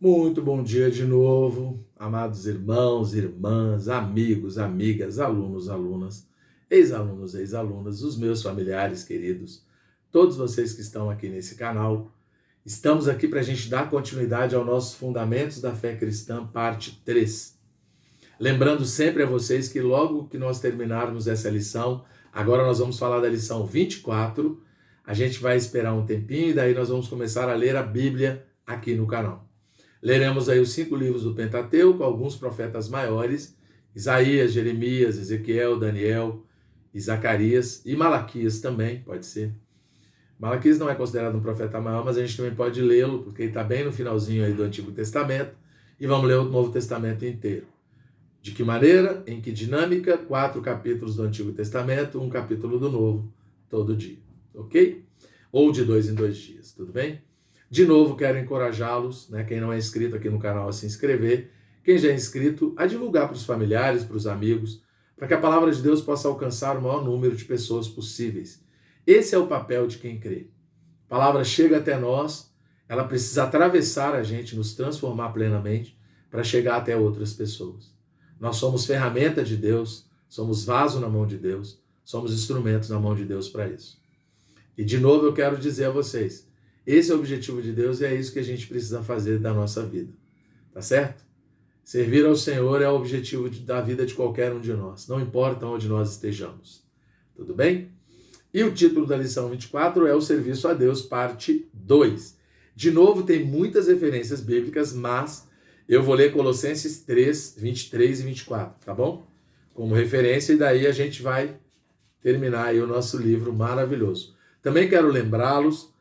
Muito bom dia de novo, amados irmãos, irmãs, amigos, amigas, alunos, alunas, ex-alunos, ex-alunas, os meus familiares queridos, todos vocês que estão aqui nesse canal. Estamos aqui para a gente dar continuidade aos nossos Fundamentos da Fé Cristã, parte 3. Lembrando sempre a vocês que logo que nós terminarmos essa lição, agora nós vamos falar da lição 24, a gente vai esperar um tempinho e daí nós vamos começar a ler a Bíblia aqui no canal. Leremos aí os 5 livros do Pentateuco, alguns profetas maiores, Isaías, Jeremias, Ezequiel, Daniel, e Zacarias e Malaquias também, pode ser. Malaquias não é considerado um profeta maior, mas a gente também pode lê-lo, porque ele está bem no finalzinho aí do Antigo Testamento, e vamos ler o Novo Testamento inteiro. De que maneira, em que dinâmica, 4 capítulos do Antigo Testamento, 1 capítulo do Novo, todo dia, ok? Ou de 2 em 2 dias, tudo bem? De novo, quero encorajá-los, quem não é inscrito aqui no canal, a se inscrever. Quem já é inscrito, a divulgar para os familiares, para os amigos, para que a palavra de Deus possa alcançar o maior número de pessoas possíveis. Esse é o papel de quem crê. A palavra chega até nós, ela precisa atravessar a gente, nos transformar plenamente, para chegar até outras pessoas. Nós somos ferramenta de Deus, somos vaso na mão de Deus, somos instrumentos na mão de Deus para isso. E de novo eu quero dizer a vocês, esse é o objetivo de Deus e é isso que a gente precisa fazer da nossa vida. Tá certo? Servir ao Senhor é o objetivo da vida de qualquer um de nós. Não importa onde nós estejamos. Tudo bem? E o título da lição 24 é o Serviço a Deus, parte 2. De novo, tem muitas referências bíblicas, mas eu vou ler Colossenses 3, 23 e 24, tá bom? Como referência, e daí a gente vai terminar aí o nosso livro maravilhoso. Também quero lembrá-los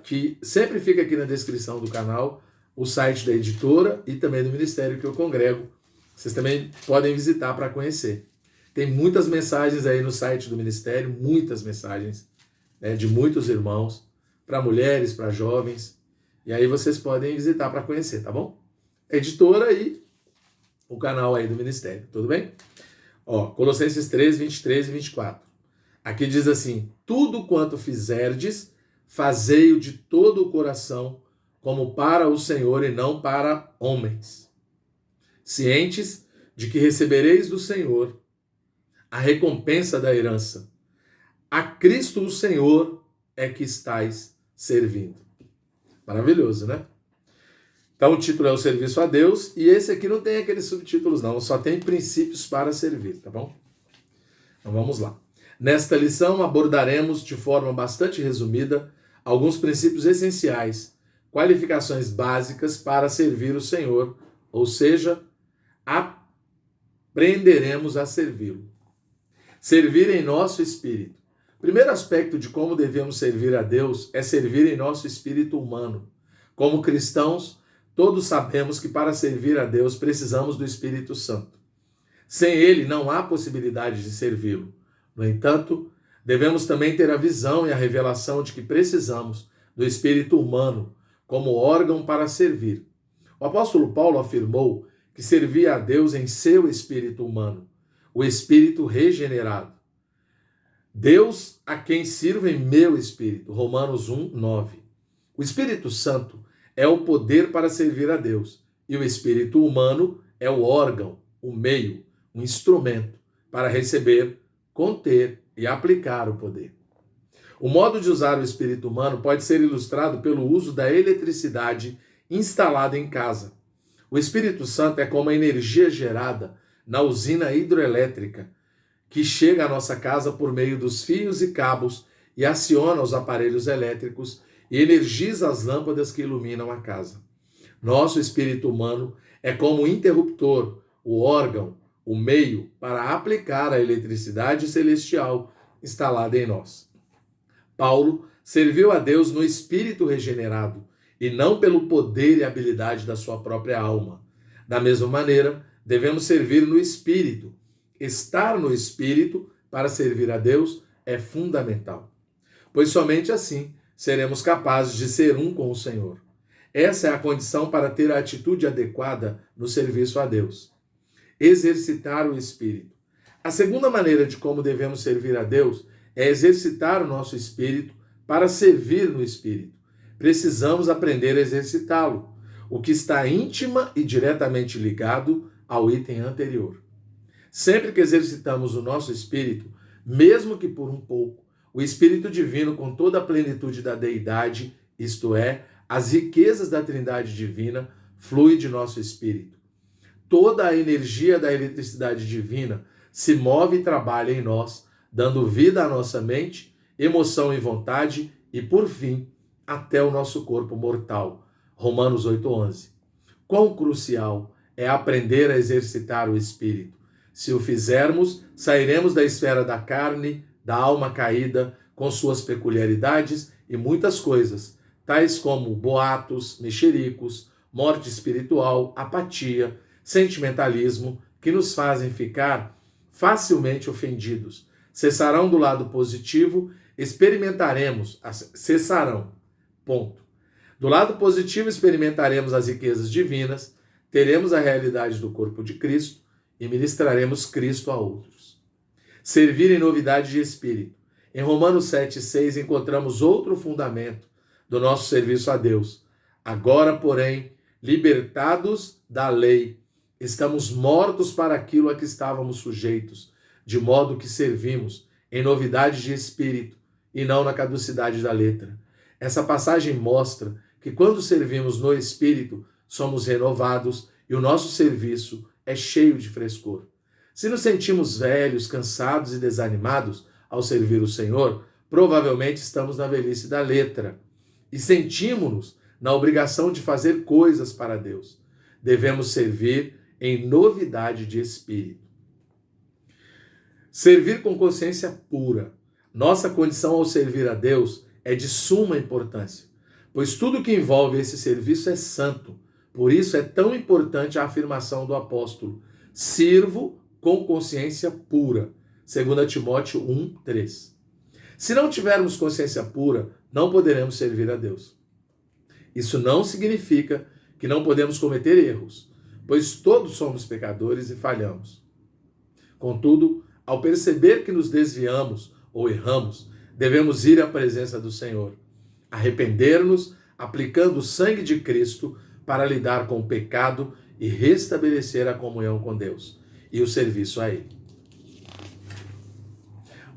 que sempre fica aqui na descrição do canal o site da editora e também do ministério que eu congrego. Vocês também podem visitar para conhecer. Tem muitas mensagens aí no site do ministério, muitas mensagens de muitos irmãos, para mulheres, para jovens. E aí vocês podem visitar para conhecer, tá bom? Editora e o canal aí do ministério, tudo bem? Colossenses 3, 23 e 24. Aqui diz assim: tudo quanto fizerdes, fazei-o de todo o coração, como para o Senhor e não para homens, cientes de que recebereis do Senhor a recompensa da herança. A Cristo o Senhor é que estáis servindo. Maravilhoso, né? Então o título é o Serviço a Deus, e esse aqui não tem aqueles subtítulos não, só tem princípios para servir, tá bom? Então vamos lá. Nesta lição abordaremos de forma bastante resumida alguns princípios essenciais, qualificações básicas para servir o Senhor, ou seja, aprenderemos a servi-lo. Servir em nosso espírito. O primeiro aspecto de como devemos servir a Deus é servir em nosso espírito humano. Como cristãos, todos sabemos que para servir a Deus precisamos do Espírito Santo. Sem ele não há possibilidade de servi-lo. No entanto, devemos também ter a visão e a revelação de que precisamos do espírito humano como órgão para servir. O apóstolo Paulo afirmou que servia a Deus em seu espírito humano, o espírito regenerado. Deus a quem sirvo em meu espírito, Romanos 1, 9. O Espírito Santo é o poder para servir a Deus e o espírito humano é o órgão, o meio, o instrumento para receber, conter e aplicar o poder. O modo de usar o espírito humano pode ser ilustrado pelo uso da eletricidade instalada em casa. O Espírito Santo é como a energia gerada na usina hidroelétrica que chega à nossa casa por meio dos fios e cabos e aciona os aparelhos elétricos e energiza as lâmpadas que iluminam a casa. Nosso espírito humano é como o interruptor, o órgão, o meio para aplicar a eletricidade celestial instalada em nós. Paulo serviu a Deus no espírito regenerado e não pelo poder e habilidade da sua própria alma. Da mesma maneira, devemos servir no espírito. Estar no espírito para servir a Deus é fundamental, pois somente assim seremos capazes de ser um com o Senhor. Essa é a condição para ter a atitude adequada no serviço a Deus. Exercitar o espírito. A segunda maneira de como devemos servir a Deus é exercitar o nosso espírito para servir no espírito. Precisamos aprender a exercitá-lo. o que está íntima e diretamente ligado ao item anterior. Sempre que exercitamos o nosso espírito, mesmo que por um pouco, o Espírito Divino com toda a plenitude da deidade, isto é, as riquezas da Trindade Divina, flui de nosso espírito. Toda a energia da eletricidade divina se move e trabalha em nós, dando vida à nossa mente, emoção e vontade e, por fim, até o nosso corpo mortal. Romanos 8:11. Quão crucial é aprender a exercitar o espírito. Se o fizermos, sairemos da esfera da carne, da alma caída, com suas peculiaridades e muitas coisas, tais como boatos, mexericos, morte espiritual, apatia, sentimentalismo, que nos fazem ficar facilmente ofendidos. Cessarão do lado positivo, cessarão. Ponto. Do lado positivo, experimentaremos as riquezas divinas, teremos a realidade do corpo de Cristo e ministraremos Cristo a outros. Servir em novidade de espírito. Em Romanos 7:6 encontramos outro fundamento do nosso serviço a Deus. Agora, porém, libertados da lei, estamos mortos para aquilo a que estávamos sujeitos, de modo que servimos em novidade de espírito e não na caducidade da letra. Essa passagem mostra que quando servimos no espírito, somos renovados e o nosso serviço é cheio de frescor. Se nos sentimos velhos, cansados e desanimados ao servir o Senhor, provavelmente estamos na velhice da letra e sentimos-nos na obrigação de fazer coisas para Deus. Devemos servir em novidade de espírito. Servir com consciência pura. Nossa condição ao servir a Deus é de suma importância, pois tudo que envolve esse serviço é santo. Por isso é tão importante a afirmação do apóstolo: sirvo com consciência pura. 2 Timóteo 1:3. Se não tivermos consciência pura, não poderemos servir a Deus. Isso não significa que não podemos cometer erros, pois todos somos pecadores e falhamos. Contudo, ao perceber que nos desviamos ou erramos, devemos ir à presença do Senhor, arrepender-nos, aplicando o sangue de Cristo para lidar com o pecado e restabelecer a comunhão com Deus e o serviço a Ele.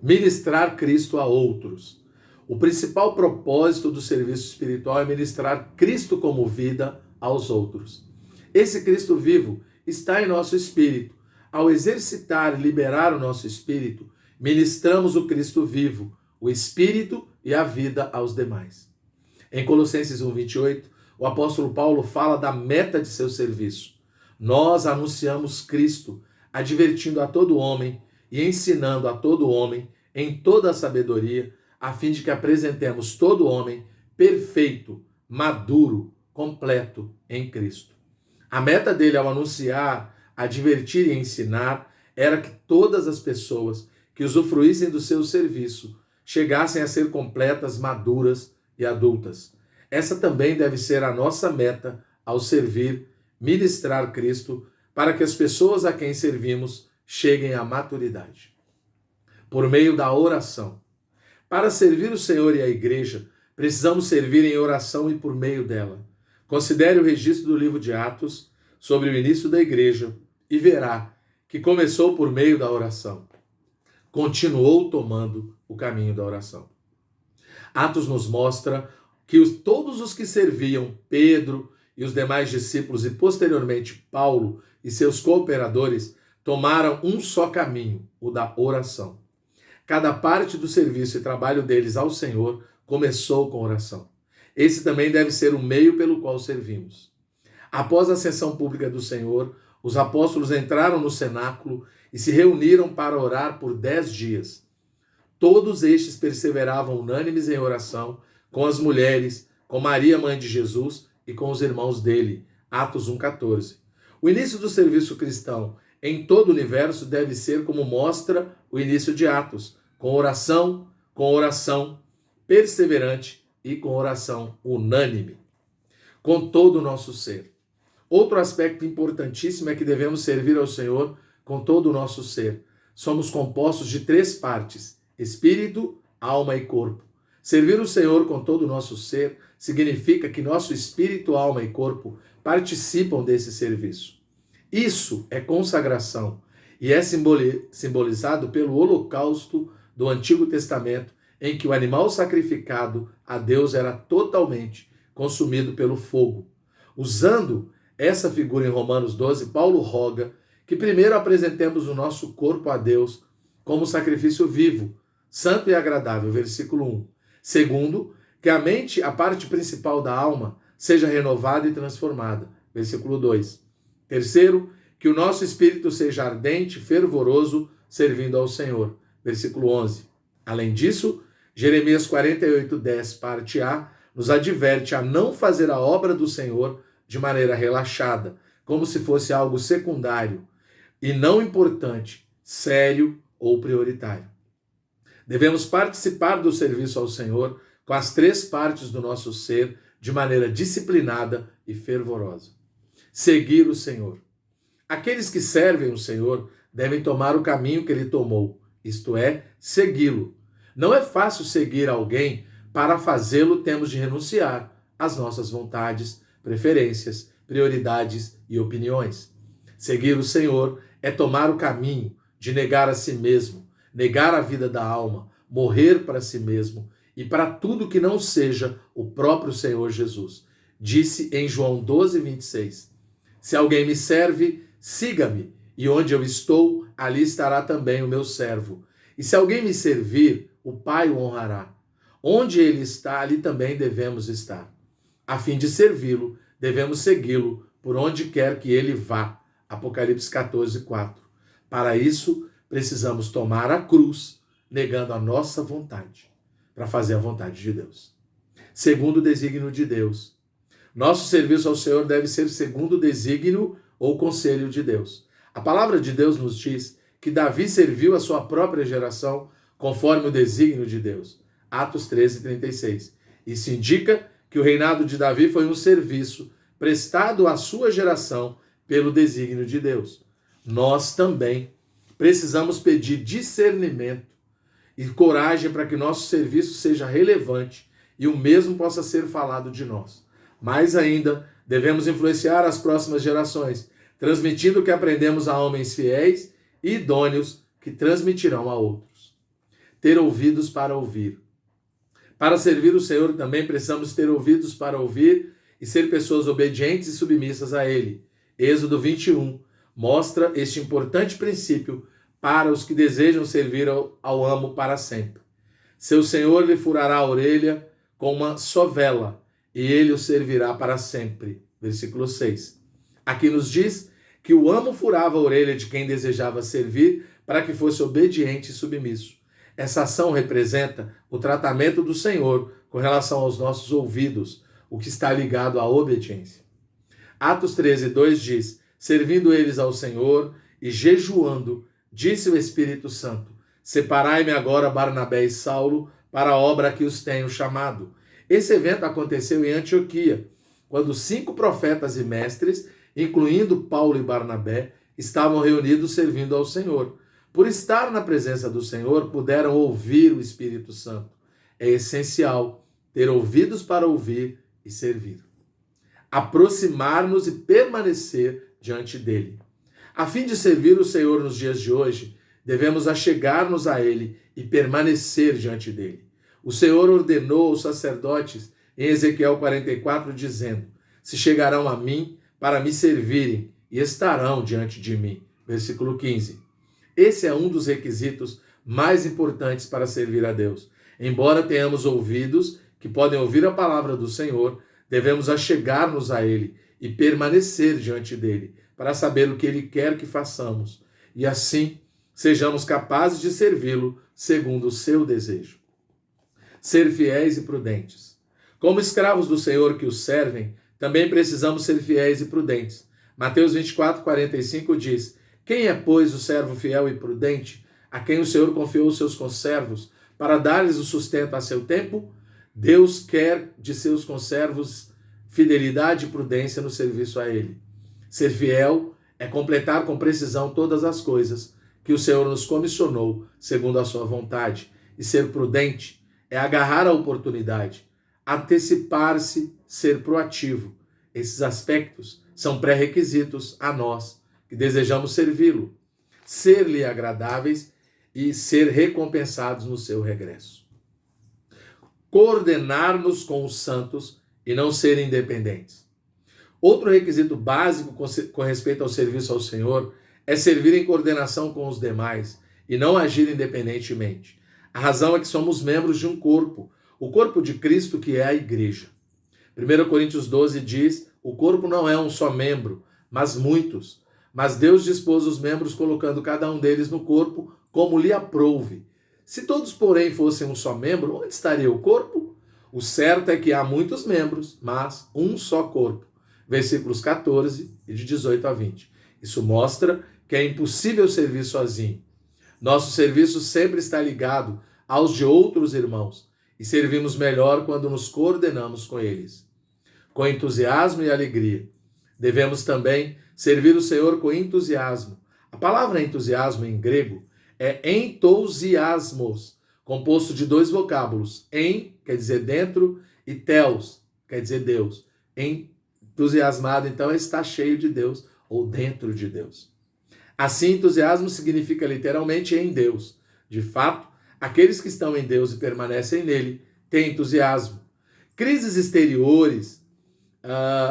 Ministrar Cristo a outros. O principal propósito do serviço espiritual é ministrar Cristo como vida aos outros. Esse Cristo vivo está em nosso espírito. Ao exercitar e liberar o nosso espírito, ministramos o Cristo vivo, o espírito e a vida aos demais. Em Colossenses 1:28, o apóstolo Paulo fala da meta de seu serviço. Nós anunciamos Cristo, advertindo a todo homem e ensinando a todo homem em toda a sabedoria, a fim de que apresentemos todo homem perfeito, maduro, completo em Cristo. A meta dele ao anunciar, advertir e ensinar era que todas as pessoas que usufruíssem do seu serviço chegassem a ser completas, maduras e adultas. Essa também deve ser a nossa meta ao servir, ministrar Cristo, para que as pessoas a quem servimos cheguem à maturidade. Por meio da oração. Para servir o Senhor e a igreja, precisamos servir em oração e por meio dela. Considere o registro do livro de Atos sobre o início da igreja e verá que começou por meio da oração. Continuou tomando o caminho da oração. Atos nos mostra que todos os que serviam, Pedro e os demais discípulos e posteriormente Paulo e seus cooperadores, tomaram um só caminho, o da oração. Cada parte do serviço e trabalho deles ao Senhor começou com oração. Esse também deve ser o meio pelo qual servimos. Após a ascensão pública do Senhor, os apóstolos entraram no cenáculo e se reuniram para orar por 10 dias. Todos estes perseveravam unânimes em oração com as mulheres, com Maria, mãe de Jesus, e com os irmãos dele. Atos 1:14. O início do serviço cristão em todo o universo deve ser como mostra o início de Atos, com oração, perseverante e com oração unânime, com todo o nosso ser. Outro aspecto importantíssimo é que devemos servir ao Senhor com todo o nosso ser. Somos compostos de 3 partes: espírito, alma e corpo. Servir o Senhor com todo o nosso ser significa que nosso espírito, alma e corpo participam desse serviço. Isso é consagração e é simbolizado pelo holocausto do Antigo Testamento, em que o animal sacrificado a Deus era totalmente consumido pelo fogo. Usando essa figura em Romanos 12, Paulo roga que primeiro apresentemos o nosso corpo a Deus como sacrifício vivo, santo e agradável, versículo 1. Segundo, que a mente, a parte principal da alma, seja renovada e transformada, versículo 2. Terceiro, que o nosso espírito seja ardente, fervoroso, servindo ao Senhor, versículo 11. Além disso, Jeremias 48:10, parte A, nos adverte a não fazer a obra do Senhor de maneira relaxada, como se fosse algo secundário e não importante, sério ou prioritário. Devemos participar do serviço ao Senhor com as três partes do nosso ser de maneira disciplinada e fervorosa. Seguir o Senhor. Aqueles que servem o Senhor devem tomar o caminho que ele tomou, isto é, segui-lo. Não é fácil seguir alguém. Para fazê-lo, temos de renunciar às nossas vontades, preferências, prioridades e opiniões. Seguir o Senhor é tomar o caminho de negar a si mesmo, negar a vida da alma, morrer para si mesmo e para tudo que não seja o próprio Senhor Jesus. Disse em João 12:26, se alguém me serve, siga-me, e onde eu estou, ali estará também o meu servo. E se alguém me servir, o Pai o honrará. Onde ele está, ali também devemos estar. A fim de servi-lo, devemos segui-lo por onde quer que ele vá. Apocalipse 14:4. Para isso, precisamos tomar a cruz, negando a nossa vontade, para fazer a vontade de Deus. Segundo o desígnio de Deus. Nosso serviço ao Senhor deve ser segundo o desígnio ou conselho de Deus. A palavra de Deus nos diz que Davi serviu a sua própria geração conforme o desígnio de Deus. Atos 13:36. Isso indica que o reinado de Davi foi um serviço prestado à sua geração pelo desígnio de Deus. Nós também precisamos pedir discernimento e coragem para que nosso serviço seja relevante e o mesmo possa ser falado de nós. Mais ainda, devemos influenciar as próximas gerações, transmitindo o que aprendemos a homens fiéis e idôneos que transmitirão a outros. Ter ouvidos para ouvir. Para servir o Senhor também precisamos ter ouvidos para ouvir e ser pessoas obedientes e submissas a Ele. Êxodo 21 mostra este importante princípio para os que desejam servir ao amo para sempre. Seu Senhor lhe furará a orelha com uma sovela e ele o servirá para sempre. Versículo 6. Aqui nos diz que o amo furava a orelha de quem desejava servir para que fosse obediente e submisso. Essa ação representa o tratamento do Senhor com relação aos nossos ouvidos, o que está ligado à obediência. Atos 13:2 diz, servindo eles ao Senhor e jejuando, disse o Espírito Santo, separai-me agora Barnabé e Saulo para a obra a que os tenho chamado. Esse evento aconteceu em Antioquia, quando 5 profetas e mestres, incluindo Paulo e Barnabé, estavam reunidos servindo ao Senhor. Por estar na presença do Senhor, puderam ouvir o Espírito Santo. É essencial ter ouvidos para ouvir e servir. Aproximar-nos e permanecer diante dele. A fim de servir o Senhor nos dias de hoje, devemos achegar-nos a ele e permanecer diante dele. O Senhor ordenou aos sacerdotes em Ezequiel 44, dizendo, se chegarão a mim para me servirem e estarão diante de mim. Versículo 15. Esse é um dos requisitos mais importantes para servir a Deus. Embora tenhamos ouvidos que podem ouvir a palavra do Senhor, devemos achegar-nos a ele e permanecer diante dele, para saber o que ele quer que façamos, e assim sejamos capazes de servi-lo segundo o seu desejo. Ser fiéis e prudentes. Como escravos do Senhor que os servem, também precisamos ser fiéis e prudentes. Mateus 24:45 diz, quem é, pois, o servo fiel e prudente, a quem o Senhor confiou os seus conservos, para dar-lhes o sustento a seu tempo? Deus quer de seus conservos fidelidade e prudência no serviço a ele. Ser fiel é completar com precisão todas as coisas que o Senhor nos comissionou segundo a sua vontade. E ser prudente é agarrar a oportunidade, antecipar-se, ser proativo. Esses aspectos são pré-requisitos a nós que desejamos servi-lo, ser-lhe agradáveis e ser recompensados no seu regresso. Coordenar-nos com os santos e não ser independentes. Outro requisito básico com respeito ao serviço ao Senhor é servir em coordenação com os demais e não agir independentemente. A razão é que somos membros de um corpo, o corpo de Cristo, que é a igreja. 1 Coríntios 12 diz: o corpo não é um só membro, mas muitos. Mas Deus dispôs os membros colocando cada um deles no corpo como lhe aprouve. Se todos, porém, fossem um só membro, onde estaria o corpo? O certo é que há muitos membros, mas um só corpo. Versículos 14 e de 18 a 20. Isso mostra que é impossível servir sozinho. Nosso serviço sempre está ligado aos de outros irmãos e servimos melhor quando nos coordenamos com eles. Com entusiasmo e alegria. Devemos também servir o Senhor com entusiasmo. A palavra entusiasmo em grego é entousiasmos, composto de dois vocábulos. En quer dizer dentro e teos quer dizer Deus. Entusiasmado, então, é estar cheio de Deus ou dentro de Deus. Assim, entusiasmo significa literalmente em Deus. De fato, aqueles que estão em Deus e permanecem nele têm entusiasmo. Crises exteriores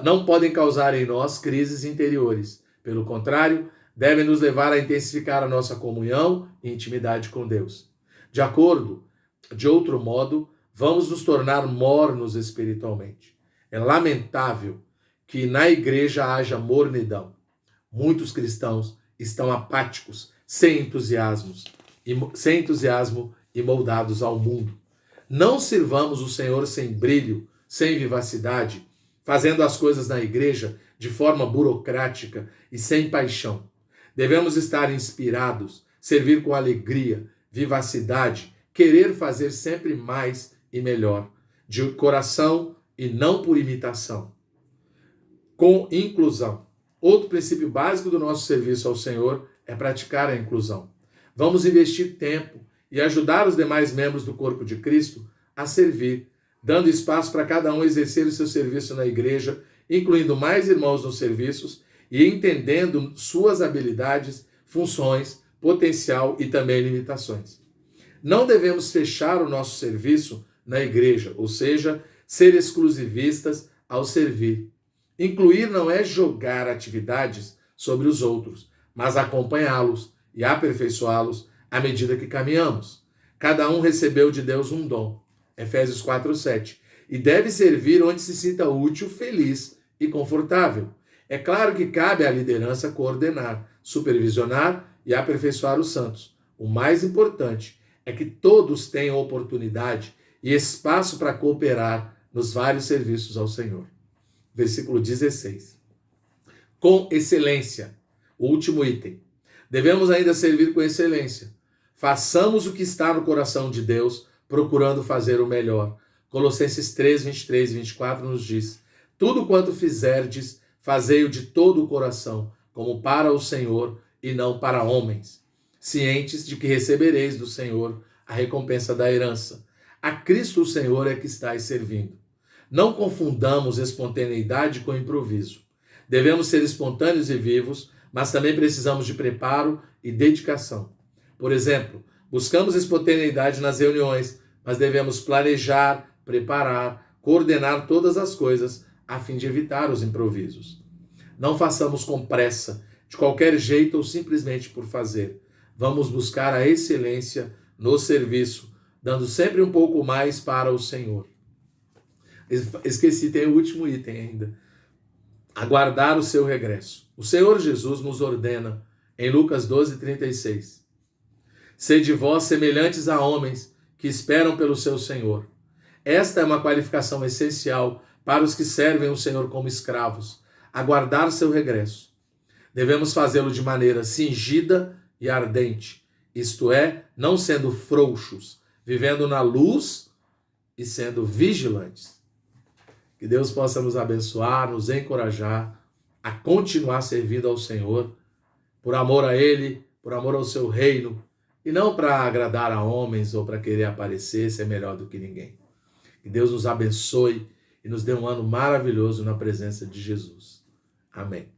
não podem causar em nós crises interiores. Pelo contrário, devem nos levar a intensificar a nossa comunhão e intimidade com Deus. De outro modo, vamos nos tornar mornos espiritualmente. É lamentável que na igreja haja mornidão. Muitos cristãos estão apáticos, sem entusiasmo e moldados ao mundo. Não sirvamos o Senhor sem brilho, sem vivacidade, fazendo as coisas na igreja de forma burocrática e sem paixão. Devemos estar inspirados, servir com alegria, vivacidade, querer fazer sempre mais e melhor, de coração e não por imitação. Com inclusão. Outro princípio básico do nosso serviço ao Senhor é praticar a inclusão. Vamos investir tempo e ajudar os demais membros do corpo de Cristo a servir, dando espaço para cada um exercer o seu serviço na igreja, incluindo mais irmãos nos serviços e entendendo suas habilidades, funções, potencial e também limitações. Não devemos fechar o nosso serviço na igreja, ou seja, ser exclusivistas ao servir. Incluir não é jogar atividades sobre os outros, mas acompanhá-los e aperfeiçoá-los à medida que caminhamos. Cada um recebeu de Deus um dom, Efésios 4:7, e deve servir onde se sinta útil, feliz e confortável. É claro que cabe à liderança coordenar, supervisionar e aperfeiçoar os santos. O mais importante é que todos tenham oportunidade e espaço para cooperar nos vários serviços ao Senhor. Versículo 16. Com excelência. O último item. Devemos ainda servir com excelência. Façamos o que está no coração de Deus, procurando fazer o melhor. Colossenses 3, 23 e 24 nos diz: tudo quanto fizerdes, fazei-o de todo o coração, como para o Senhor e não para homens, cientes de que recebereis do Senhor a recompensa da herança. A Cristo o Senhor é que estáis servindo. Não confundamos espontaneidade com improviso. Devemos ser espontâneos e vivos, mas também precisamos de preparo e dedicação. Por exemplo, buscamos espontaneidade nas reuniões, mas devemos planejar, preparar, coordenar todas as coisas a fim de evitar os improvisos. Não façamos com pressa, de qualquer jeito ou simplesmente por fazer. Vamos buscar a excelência no serviço, dando sempre um pouco mais para o Senhor. Esqueci, tem o último item ainda. Aguardar o seu regresso. O Senhor Jesus nos ordena, em Lucas 12:36, sede vós semelhantes a homens que esperam pelo seu Senhor. Esta é uma qualificação essencial para os que servem o Senhor como escravos. Aguardar seu regresso. Devemos fazê-lo de maneira cingida e ardente, isto é, não sendo frouxos, vivendo na luz e sendo vigilantes. Que Deus possa nos abençoar, nos encorajar a continuar servindo ao Senhor, por amor a Ele, por amor ao seu reino e não para agradar a homens ou para querer aparecer, ser melhor do que ninguém. Que Deus nos abençoe e nos dê um ano maravilhoso na presença de Jesus. Amém.